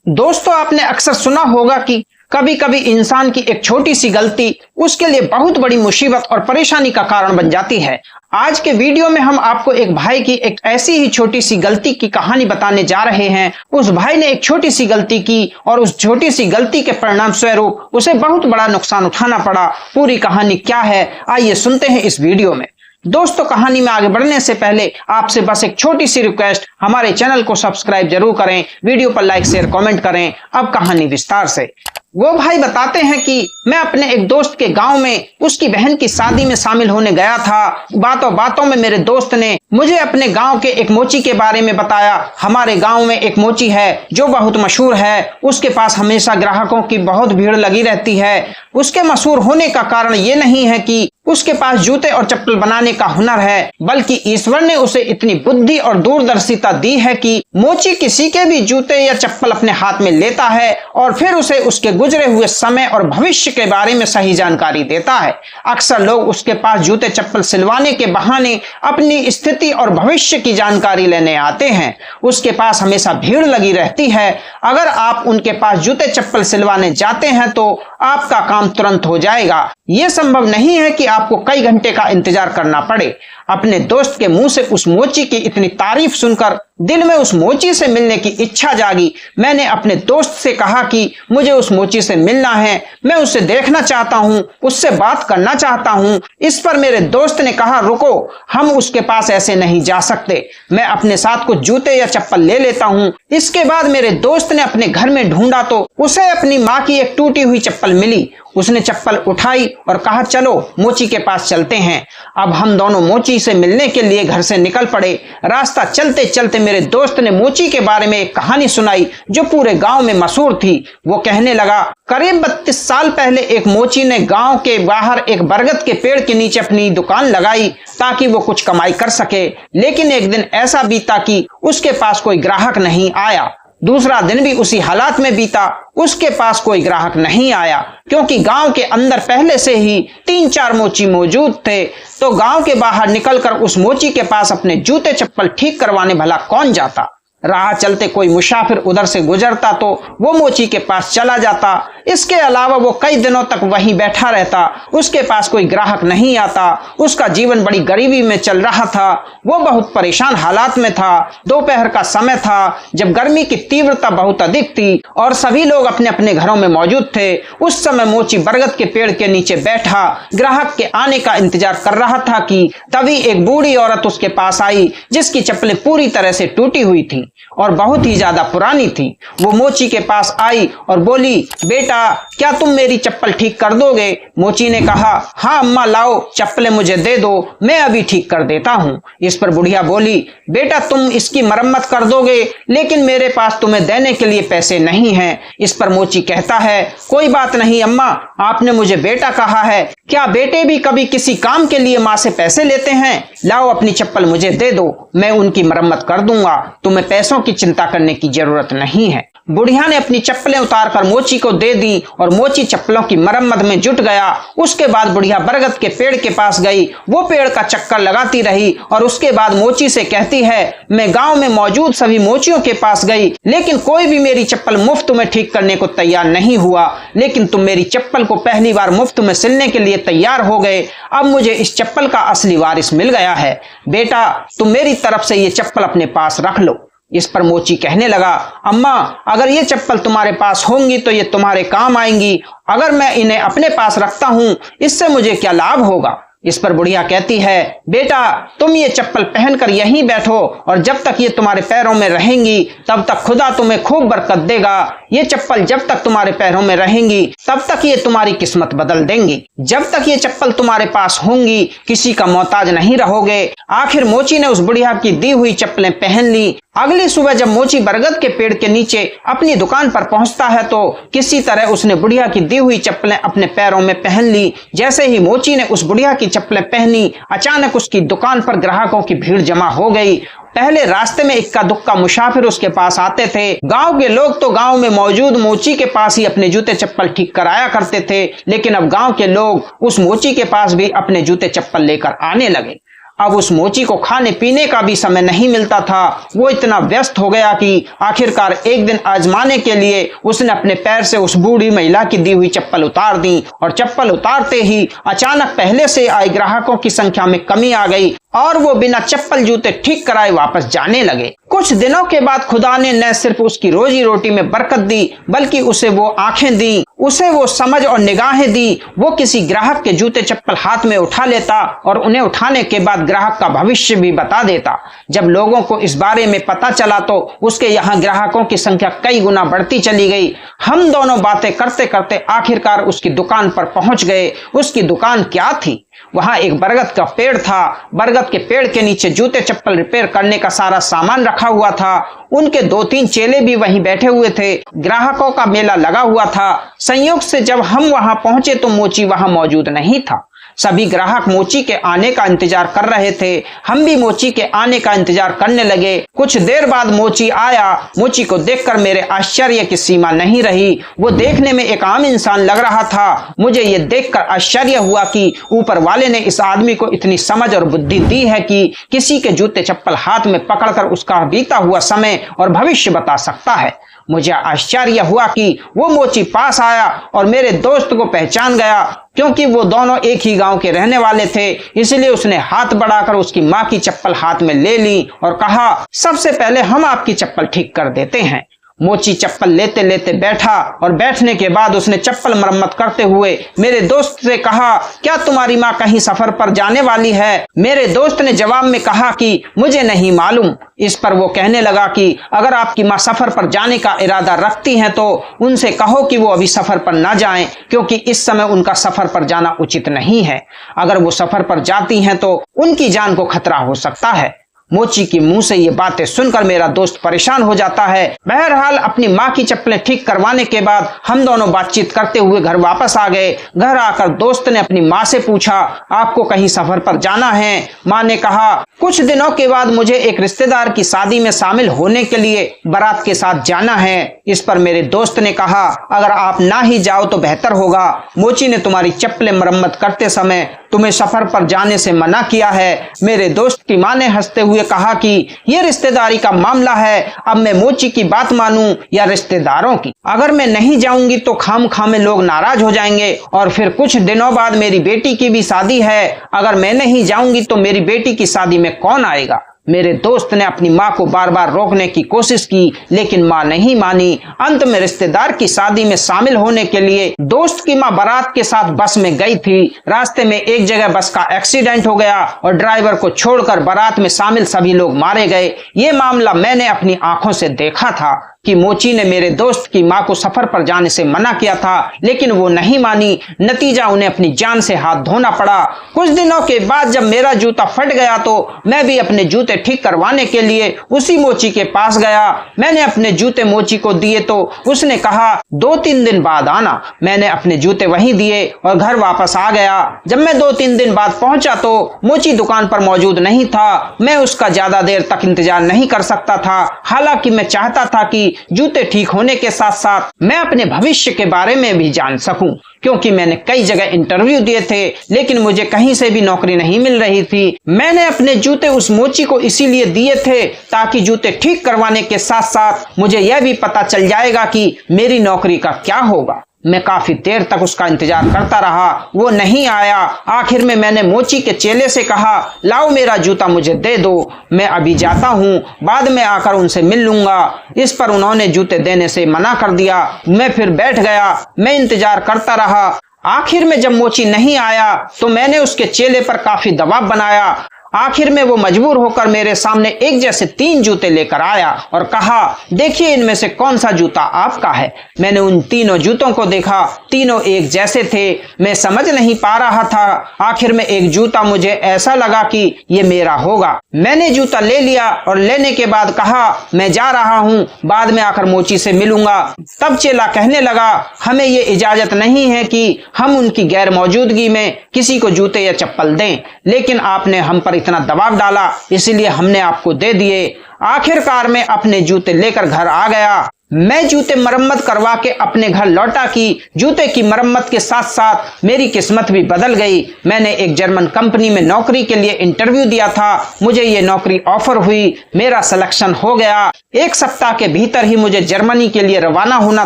दोस्तों, आपने अक्सर सुना होगा कि कभी कभी इंसान की एक छोटी सी गलती उसके लिए बहुत बड़ी मुसीबत और परेशानी का कारण बन जाती है। आज के वीडियो में हम आपको एक भाई की एक ऐसी ही छोटी सी गलती की कहानी बताने जा रहे हैं। उस भाई ने एक छोटी सी गलती की और उस छोटी सी गलती के परिणाम स्वरूप उसे बहुत बड़ा नुकसान उठाना पड़ा। पूरी कहानी क्या है, आइए सुनते हैं इस वीडियो में। दोस्तों, कहानी में आगे बढ़ने से पहले आपसे बस एक छोटी सी रिक्वेस्ट, हमारे चैनल को सब्सक्राइब जरूर करें, वीडियो पर लाइक शेयर कमेंट करें। अब कहानी विस्तार से। वो भाई बताते हैं कि मैं अपने एक दोस्त के गांव में उसकी बहन की शादी में शामिल होने गया था। बातों बातों में मेरे दोस्त ने मुझे अपने गांव के एक मोची के बारे में बताया। हमारे गांव में एक मोची है जो बहुत मशहूर है। उसके पास हमेशा ग्राहकों की बहुत भीड़ लगी रहती है। उसके मशहूर होने का कारण ये नहीं है कि उसके पास जूते और चप्पल बनाने का हुनर है, बल्कि ईश्वर ने उसे इतनी बुद्धि और दूरदर्शिता दी है कि मोची किसी के भी जूते या चप्पल अपने हाथ में लेता है और फिर उसे उसके गुजरे हुए समय और भविष्य के बारे में सही जानकारी देता है। अक्सर लोग उसके पास जूते चप्पल सिलवाने के बहाने अपनी स्थिति और भविष्य की जानकारी लेने आते हैं। उसके पास हमेशा भीड़ लगी रहती है। अगर आप उनके पास जूते चप्पल सिलवाने जाते हैं तो आपका काम तुरंत हो जाएगा। यह संभव नहीं है कि आपको कई घंटे का इंतजार करना पड़े। अपने दोस्त के मुंह से उस मोची की इतनी तारीफ सुनकर दिल में उस मोची से मिलने की इच्छा जागी। मैंने अपने दोस्त से कहा कि मुझे उस मोची से मिलना है, मैं उसे देखना चाहता हूँ, उससे बात करना चाहता हूँ। इस पर मेरे दोस्त ने कहा, रुको, हम उसके पास ऐसे नहीं जा सकते, मैं अपने साथ कुछ जूते या चप्पल ले लेता हूँ। इसके बाद मेरे दोस्त ने अपने घर में ढूंढा तो उसे अपनी माँ की एक टूटी हुई चप्पल मिली। उसने चप्पल उठाई और कहा, चलो मोची के पास चलते हैं। अब हम दोनों मोची से मिलने के लिए घर से निकल पड़े। रास्ता चलते चलते मेरे दोस्त ने मोची के बारे में एक कहानी सुनाई जो पूरे गांव में मशहूर थी। वो कहने लगा, करीब 32 साल पहले एक मोची ने गांव के बाहर एक बरगद के पेड़ के नीचे अपनी दुकान लगाई ताकि वो कुछ कमाई कर सके। लेकिन एक दिन ऐसा बीता कि उसके पास कोई ग्राहक नहीं आया। दूसरा दिन भी उसी हालात में बीता, उसके पास कोई ग्राहक नहीं आया, क्योंकि गांव के अंदर पहले से ही 3-4 मोची मौजूद थे। तो गांव के बाहर निकलकर उस मोची के पास अपने जूते चप्पल ठीक करवाने भला कौन जाता। राह चलते कोई मुसाफिर उधर से गुजरता तो वो मोची के पास चला जाता। इसके अलावा वो कई दिनों तक वहीं बैठा रहता। उसके पास कोई ग्राहक नहीं आता। उसका जीवन बड़ी गरीबी में चल रहा था। वो बहुत परेशान हालात में था। दोपहर का समय था जब गर्मी की तीव्रता बहुत अधिक थी और सभी लोग अपने अपने घरों में मौजूद थे। उस समय मोची बरगद के पेड़ के नीचे बैठा ग्राहक के आने का इंतजार कर रहा था कि तभी एक बूढ़ी औरत उसके पास आई जिसकी चप्पलें पूरी तरह से टूटी हुई थी और बहुत ही ज्यादा पुरानी थी। वो मोची के पास आई और बोली, बेटा, क्या तुम मेरी चप्पल ठीक कर दोगे? मोची ने कहा, हाँ अम्मा, लाओ चप्पलें मुझे दे दो, मैं अभी ठीक कर देता हूँ। इस पर बुढ़िया बोली, बेटा, तुम इसकी मरम्मत कर दोगे, लेकिन मेरे पास तुम्हें देने के लिए पैसे नहीं हैं। इस पर मोची कहता है, कोई बात नहीं अम्मा, आपने मुझे बेटा कहा है, क्या बेटे भी कभी किसी काम के लिए माँ से पैसे लेते हैं? लाओ अपनी चप्पल मुझे दे दो, मैं उनकी मरम्मत कर दूंगा, तुम्हें पैसों की चिंता करने की जरूरत नहीं है। बुढ़िया ने अपनी चप्पलें उतारकर मोची को दे दी और मोची चप्पलों की मरम्मत में जुट गया। उसके बाद बुढ़िया बरगद के पेड़ के पास गई। वो पेड़ का चक्कर लगाती रही और उसके बाद मोची से कहती है, मैं गांव में मौजूद सभी मोचियों के पास गई, लेकिन कोई भी मेरी चप्पल मुफ्त में ठीक करने को तैयार नहीं हुआ। लेकिन तुम मेरी चप्पल को पहली बार मुफ्त में सिलने के लिए तैयार हो गए। अब मुझे इस चप्पल का असली वारिस मिल गया है। बेटा, तुम मेरी तरफ से ये चप्पल अपने पास रख लो। इस पर मोची कहने लगा, अम्मा, अगर ये चप्पल तुम्हारे पास होंगी तो ये तुम्हारे काम आएंगी। अगर मैं इन्हें अपने पास रखता हूँ, इससे मुझे क्या लाभ होगा? इस पर बुढ़िया कहती है, बेटा, तुम ये चप्पल पहनकर यहीं बैठो और जब तक ये तुम्हारे पैरों में रहेंगी तब तक खुदा तुम्हें खूब बरकत देगा। ये चप्पल जब तक तुम्हारे पैरों में रहेंगी तब तक ये तुम्हारी किस्मत बदल देंगी। जब तक ये चप्पल तुम्हारे पास होंगी किसी का मोहताज नहीं रहोगे। आखिर मोची ने उस बुढ़िया की दी हुई चप्पलें पहन ली। अगली सुबह जब मोची बरगद के पेड़ के नीचे अपनी दुकान पर पहुंचता है तो किसी तरह उसने बुढ़िया की दी हुई चप्पलें अपने पैरों में पहन ली। जैसे ही मोची ने उस बुढ़िया की चप्पलें पहनी, अचानक उसकी दुकान पर ग्राहकों की भीड़ जमा हो गई। पहले रास्ते में इक्का दुक्का मुसाफिर उसके पास आते थे। गांव के लोग तो गांव में मौजूद मोची के पास ही अपने जूते चप्पल ठीक कराया करते थे, लेकिन अब गांव के लोग उस मोची के पास भी अपने जूते चप्पल लेकर आने लगे। अब उस मोची को खाने पीने का भी समय नहीं मिलता था। वो इतना व्यस्त हो गया कि आखिरकार एक दिन आजमाने के लिए उसने अपने पैर से उस बूढ़ी महिला की दी हुई चप्पल उतार दी और चप्पल उतारते ही अचानक पहले से आए ग्राहकों की संख्या में कमी आ गई और वो बिना चप्पल जूते ठीक कराए वापस जाने लगे। कुछ दिनों के बाद खुदा ने न सिर्फ उसकी रोजी रोटी में बरकत दी बल्कि उसे वो आंखें दी, उसे वो समझ और निगाहें दी। वो किसी ग्राहक के जूते चप्पल हाथ में उठा लेता और उन्हें उठाने के बाद ग्राहक का भविष्य भी बता देता। जब लोगों को इस बारे में पता चला तो उसके यहाँ ग्राहकों की संख्या कई गुना बढ़ती चली गई। हम दोनों बातें करते करते आखिरकार उसकी दुकान पर पहुंच गए। उसकी दुकान क्या थी? वहां एक बरगद का पेड़ था। बरगद के पेड़ के नीचे जूते चप्पल रिपेयर करने का सारा सामान रखा हुआ था। उनके 2-3 चेले भी वहीं बैठे हुए थे। ग्राहकों का मेला लगा हुआ था। संयोग से जब हम वहां पहुंचे तो मोची वहां मौजूद नहीं था। सभी ग्राहक मोची के आने का इंतजार कर रहे थे। हम भी मोची के आने का इंतजार करने लगे। कुछ देर बाद मोची आया। मोची को देखकर मेरे आश्चर्य की सीमा नहीं रही। वो देखने में एक आम इंसान लग रहा था। मुझे ये देखकर आश्चर्य हुआ कि ऊपर वाले ने इस आदमी को इतनी समझ और बुद्धि दी है कि किसी के जूते चप्पल हाथ में पकड़कर उसका बीता हुआ समय और भविष्य बता सकता है। मुझे आश्चर्य हुआ कि वो मोची पास आया और मेरे दोस्त को पहचान गया। क्योंकि वो दोनों एक ही गांव के रहने वाले थे, इसलिए उसने हाथ बढ़ाकर उसकी माँ की चप्पल हाथ में ले ली और कहा, सबसे पहले हम आपकी चप्पल ठीक कर देते हैं। मोची चप्पल लेते लेते बैठा और बैठने के बाद उसने चप्पल मरम्मत करते हुए मेरे दोस्त से कहा, क्या तुम्हारी माँ कहीं सफर पर जाने वाली है? मेरे दोस्त ने जवाब में कहा कि मुझे नहीं मालूम। इस पर वो कहने लगा कि अगर आपकी माँ सफर पर जाने का इरादा रखती हैं तो उनसे कहो कि वो अभी सफर पर ना जाएं, क्योंकि इस समय उनका सफर पर जाना उचित नहीं है। अगर वो सफर पर जाती हैं तो उनकी जान को खतरा हो सकता है। मोची की मुंह से ये बातें सुनकर मेरा दोस्त परेशान हो जाता है। बहरहाल अपनी माँ की चप्पलें ठीक करवाने के बाद हम दोनों बातचीत करते हुए घर वापस आ गए। घर आकर दोस्त ने अपनी माँ से पूछा, आपको कहीं सफर पर जाना है? माँ ने कहा, कुछ दिनों के बाद मुझे एक रिश्तेदार की शादी में शामिल होने के लिए बारात के साथ जाना है। इस पर मेरे दोस्त ने कहा, अगर आप ना ही जाओ तो बेहतर होगा। मोची ने तुम्हारी चप्पलें मरम्मत करते समय तुम्हें सफर पर जाने से मना किया है। मेरे दोस्त की माँ ने हंसते हुए कहा कि यह रिश्तेदारी का मामला है, अब मैं मोची की बात मानूं या रिश्तेदारों की? अगर मैं नहीं जाऊंगी तो खामखामे लोग नाराज हो जाएंगे और फिर कुछ दिनों बाद मेरी बेटी की भी शादी है। अगर मैं नहीं जाऊंगी तो मेरी बेटी की शादी में कौन आएगा? मेरे दोस्त ने अपनी माँ को बार बार रोकने की कोशिश की, लेकिन माँ नहीं मानी। अंत में रिश्तेदार की शादी में शामिल होने के लिए दोस्त की माँ बारात के साथ बस में गई थी। रास्ते में एक जगह बस का एक्सीडेंट हो गया और ड्राइवर को छोड़कर बारात में शामिल सभी लोग मारे गए। ये मामला मैंने अपनी आंखों से देखा था कि मोची ने मेरे दोस्त की माँ को सफर पर जाने से मना किया था, लेकिन वो नहीं मानी। नतीजा उन्हें अपनी जान से हाथ धोना पड़ा। कुछ दिनों के बाद जब मेरा जूता फट गया तो मैं भी अपने जूते ठीक करवाने के लिए उसी मोची के पास गया। मैंने अपने जूते मोची को दिए तो उसने कहा, 2-3 दिन बाद आना। मैंने अपने जूते वहीं दिए और घर वापस आ गया। जब मैं 2-3 दिन बाद पहुंचा तो मोची दुकान पर मौजूद नहीं था। मैं उसका ज्यादा देर तक इंतजार नहीं कर सकता था। हालांकि मैं चाहता था कि जूते ठीक होने के साथ साथ मैं अपने भविष्य के बारे में भी जान सकूं, क्योंकि मैंने कई जगह इंटरव्यू दिए थे लेकिन मुझे कहीं से भी नौकरी नहीं मिल रही थी। मैंने अपने जूते उस मोची को इसीलिए दिए थे ताकि जूते ठीक करवाने के साथ साथ मुझे यह भी पता चल जाएगा कि मेरी नौकरी का क्या होगा। मैं काफी देर तक उसका इंतजार करता रहा, वो नहीं आया। आखिर में मैंने मोची के चेले से कहा, लाओ मेरा जूता मुझे दे दो, मैं अभी जाता हूँ, बाद में आकर उनसे मिल लूंगा। इस पर उन्होंने जूते देने से मना कर दिया। मैं फिर बैठ गया। मैं इंतजार करता रहा। आखिर में जब मोची नहीं आया तो मैंने उसके चेले पर काफी दबाव बनाया। आखिर में वो मजबूर होकर मेरे सामने एक जैसे 3 जूते लेकर आया और कहा, देखिए इनमें से कौन सा जूता आपका है। मैंने उन तीनों जूतों को देखा, तीनों एक जैसे थे। मैं समझ नहीं पा रहा था। आखिर में एक जूता मुझे ऐसा लगा कि ये मेरा होगा। मैंने जूता ले लिया और लेने के बाद कहा, मैं जा रहा हूँ, बाद में आकर मोची से मिलूंगा। तब चेला कहने लगा, हमें ये इजाजत नहीं है कि हम उनकी गैर मौजूदगी में किसी को जूते या चप्पल दें, लेकिन आपने हम पर इतना दबाव डाला इसलिए हमने आपको दे दिए। आखिरकार मैं अपने जूते लेकर घर आ गया। मैं जूते मरम्मत करवा के अपने घर लौटा कि जूते की मरम्मत के साथ साथ मेरी किस्मत भी बदल गई। मैंने एक जर्मन कंपनी में नौकरी के लिए इंटरव्यू दिया था, मुझे ये नौकरी ऑफर हुई, मेरा सिलेक्शन हो गया। एक सप्ताह के भीतर ही मुझे जर्मनी के लिए रवाना होना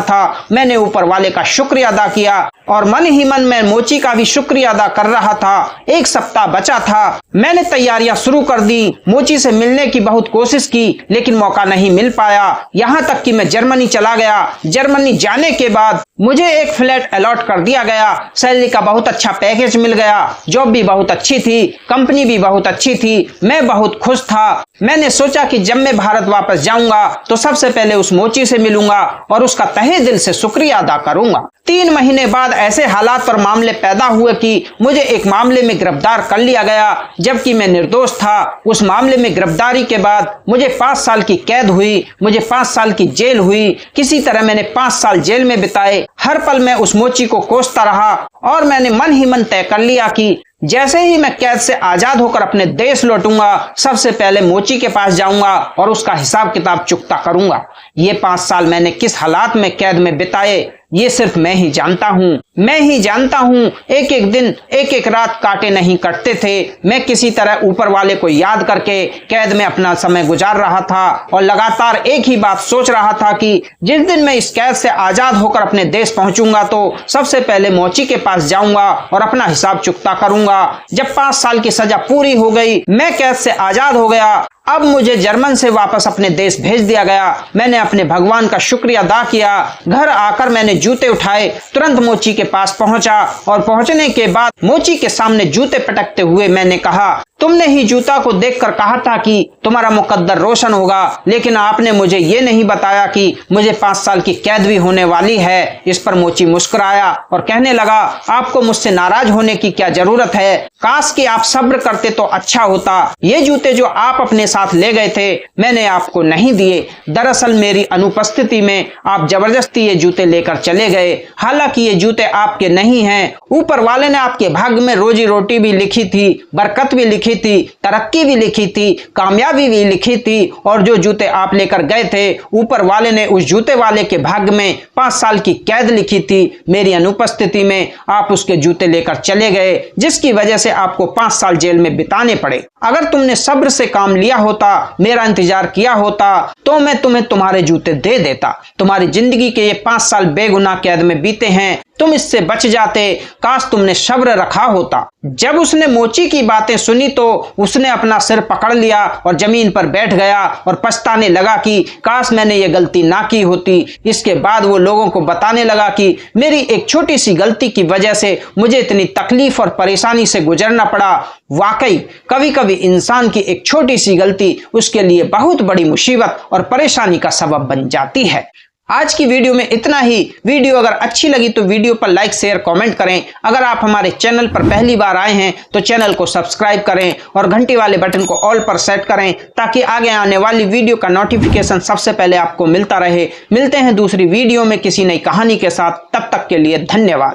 था। मैंने ऊपर वाले का शुक्रिया अदा किया और मन ही मन में मोची का भी शुक्रिया अदा कर रहा था। एक सप्ताह बचा था, मैंने तैयारियां शुरू कर दी। मोची से मिलने की बहुत कोशिश की लेकिन मौका नहीं मिल पाया। यहाँ तक कि मैं जर्मनी चला गया। जर्मनी जाने के बाद मुझे एक फ्लैट अलॉट कर दिया गया। सैलरी का बहुत अच्छा पैकेज मिल गया, जॉब भी बहुत अच्छी थी, कंपनी भी बहुत अच्छी थी, मैं बहुत खुश था। मैंने सोचा कि जब मैं भारत वापस जाऊंगा तो सबसे पहले उस मोची से मिलूंगा और उसका तहे दिल से शुक्रिया अदा करूंगा। 3 महीने बाद ऐसे हालात और मामले पैदा हुए कि मुझे एक मामले में गिरफ्तार कर लिया गया जबकि मैं निर्दोष था। उस मामले में गिरफ्तारी के बाद मुझे 5 साल की कैद हुई, मुझे 5 साल की जेल हुई। किसी तरह मैंने 5 साल जेल में बिताए। हर पल मैं उस मोची को कोसता रहा और मैंने मन ही मन तय कर लिया कि जैसे ही मैं कैद से आजाद होकर अपने देश लौटूंगा, सबसे पहले मोची के पास जाऊंगा और उसका हिसाब किताब चुकता करूंगा। ये 5 साल मैंने किस हालात में कैद में बिताए ये सिर्फ मैं ही जानता हूँ। मैं ही जानता हूँ एक एक दिन एक एक रात काटे नहीं कटते थे। मैं किसी तरह ऊपर वाले को याद करके कैद में अपना समय गुजार रहा था और लगातार एक ही बात सोच रहा था कि जिस दिन मैं इस कैद से आजाद होकर अपने देश पहुंचूंगा तो सबसे पहले मोची के पास जाऊंगा और अपना हिसाब चुकता करूंगा। जब 5 साल की सजा पूरी हो गई, मैं कैद से आजाद हो गया। अब मुझे जर्मन से वापस अपने देश भेज दिया गया। मैंने अपने भगवान का शुक्रिया अदा किया। घर आकर मैंने जूते उठाए, तुरंत मोची के पास पहुंचा और पहुंचने के बाद मोची के सामने जूते पटकते हुए मैंने कहा, तुमने ही जूता को देखकर कहा था कि तुम्हारा मुकद्दर रोशन होगा, लेकिन आपने मुझे ये नहीं बताया कि मुझे 5 साल की कैद भी होने वाली है। इस पर मोची मुस्कुराया और कहने लगा, आपको मुझसे नाराज होने की क्या जरूरत है? काश कि आप सब्र करते तो अच्छा होता। ये जूते जो आप अपने साथ ले गए थे मैंने आपको नहीं दिए। दरअसल मेरी अनुपस्थिति में आप जबरदस्ती ये जूते लेकर चले गए। हालांकि ये जूते आपके नहीं हैं। ऊपर वाले ने आपके भाग्य में रोजी रोटी भी लिखी थी, बरकत भी लिखी थी, तरक्की भी लिखी थी, कामयाबी भी लिखी थी। और जो जूते आप लेकर गए थे ऊपर वाले ने उस जूते वाले के भाग्य में 5 साल की कैद लिखी थी। मेरी अनुपस्थिति में आप उसके जूते लेकर चले गए, जिसकी वजह से आपको 5 साल जेल में बिताने पड़े। अगर तुमने सब्र से काम लिया होता, मेरा इंतजार किया होता, तो मैं तुम्हें तुम्हारे जूते दे देता। तुम्हारी जिंदगी के ये 5 साल बेगुनाह कैद में बीते हैं, तुम इससे बच जाते। काश तुमने सब्र रखा होता। जब उसने मोची की बातें सुनी तो उसने अपना सिर पकड़ लिया और जमीन पर बैठ गया और पछताने लगा कि काश मैंने ये गलती ना की होती। इसके बाद वो लोगों को बताने लगा कि मेरी एक छोटी सी गलती की वजह से मुझे इतनी तकलीफ और परेशानी से गुजरना पड़ा। वाकई कभी कभी इंसान की एक छोटी सी गलती उसके लिए बहुत बड़ी मुसीबत और परेशानी का सबब बन जाती है। आज की वीडियो में इतना ही। वीडियो अगर अच्छी लगी तो वीडियो पर लाइक शेयर कमेंट करें। अगर आप हमारे चैनल पर पहली बार आए हैं तो चैनल को सब्सक्राइब करें और घंटी वाले बटन को ऑल पर सेट करें ताकि आगे आने वाली वीडियो का नोटिफिकेशन सबसे पहले आपको मिलता रहे। मिलते हैं दूसरी वीडियो में किसी नई कहानी के साथ। तब तक के लिए धन्यवाद।